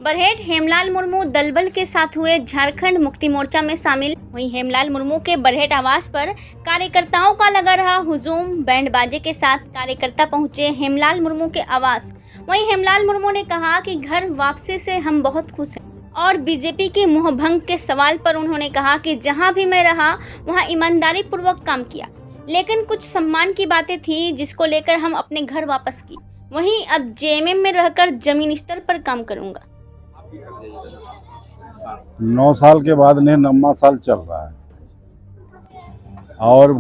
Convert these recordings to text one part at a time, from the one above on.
बरहेट हेमलाल मुर्मू दलबल के साथ हुए झारखंड मुक्ति मोर्चा में शामिल। वहीं हेमलाल मुर्मू के बरहेट आवास पर कार्यकर्ताओं का लगा रहा हुजूम। बैंड बाजे के साथ कार्यकर्ता पहुंचे हेमलाल मुर्मू के आवास। वहीं हेमलाल मुर्मू ने कहा कि घर वापसी से हम बहुत खुश हैं और बीजेपी के मुंहभंग के सवाल पर उन्होंने कहा कि जहां भी मैं रहा वहां ईमानदारी पूर्वक काम किया, लेकिन कुछ सम्मान की बातें थी जिसको लेकर हम अपने घर वापस की। वहीं अब जेएमएम में रहकर जमीन स्तर पर काम करूंगा। 9 साल के बाद ने 9वां साल चल रहा है और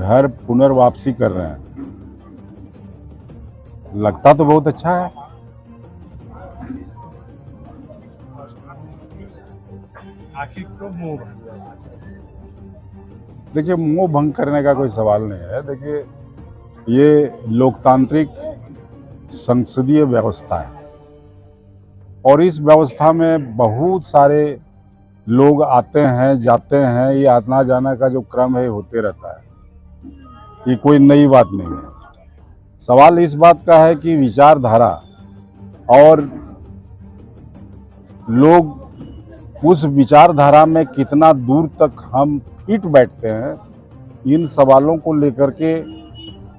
घर पुनर्वापसी कर रहे हैं। लगता तो बहुत अच्छा है। आखिर क्यों मोह भंग हुआ? देखिए, मोह भंग करने का कोई सवाल नहीं है। देखिए, ये लोकतांत्रिक संसदीय व्यवस्था है और इस व्यवस्था में बहुत सारे लोग आते हैं जाते हैं। ये आना जाना का जो क्रम है होते रहता है, ये कोई नई बात नहीं है। सवाल इस बात का है कि विचारधारा और लोग उस विचारधारा में कितना दूर तक हम फिट बैठते हैं, इन सवालों को लेकर के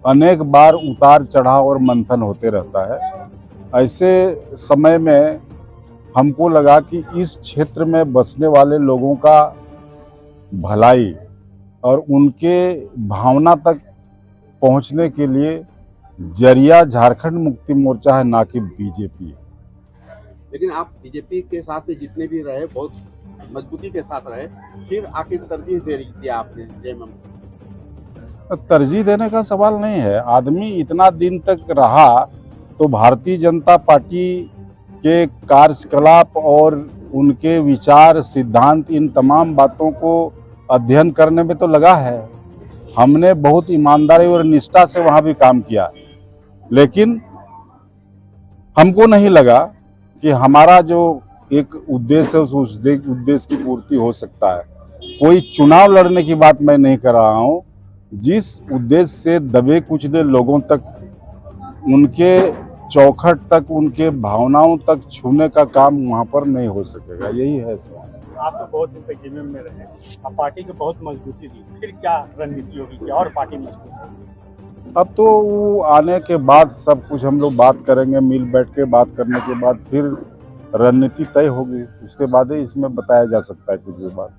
अनेक बार उतार चढ़ाव और मंथन होते रहता है। ऐसे समय में हमको लगा कि इस क्षेत्र में बसने वाले लोगों का भलाई और उनके भावना तक पहुंचने के लिए जरिया झारखंड मुक्ति मोर्चा है, ना कि बीजेपी। लेकिन आप बीजेपी के साथ जितने भी रहे बहुत मजबूती के साथ रहे, फिर आखिर तरजीह दे रही थी आपने जेएमएम? तरजीह देने का सवाल नहीं है। आदमी इतना दिन तक रहा तो भारतीय जनता पार्टी के कार्यकलाप और उनके विचार सिद्धांत, इन तमाम बातों को अध्ययन करने में तो लगा है। हमने बहुत ईमानदारी और निष्ठा से वहाँ भी काम किया, लेकिन हमको नहीं लगा कि हमारा जो एक उद्देश्य है उस उद्देश्य की पूर्ति हो सकता है। कोई चुनाव लड़ने की बात मैं नहीं कर रहा हूँ। जिस उद्देश्य से दबे कुचले लोगों तक, उनके चौखट तक, उनके भावनाओं तक छूने का काम वहाँ पर नहीं हो सकेगा। यही है सवाल। आप तो बहुत दिन तक जेएमएम में रहे, अब पार्टी को बहुत मजबूती दी, फिर क्या रणनीति होगी, क्या और पार्टी मजबूत होगी? अब तो वो आने के बाद सब कुछ हम लोग बात करेंगे, मिल बैठ के बात करने के बाद फिर रणनीति तय होगी। उसके बाद ही इसमें बताया जा सकता है कुछ भी बात।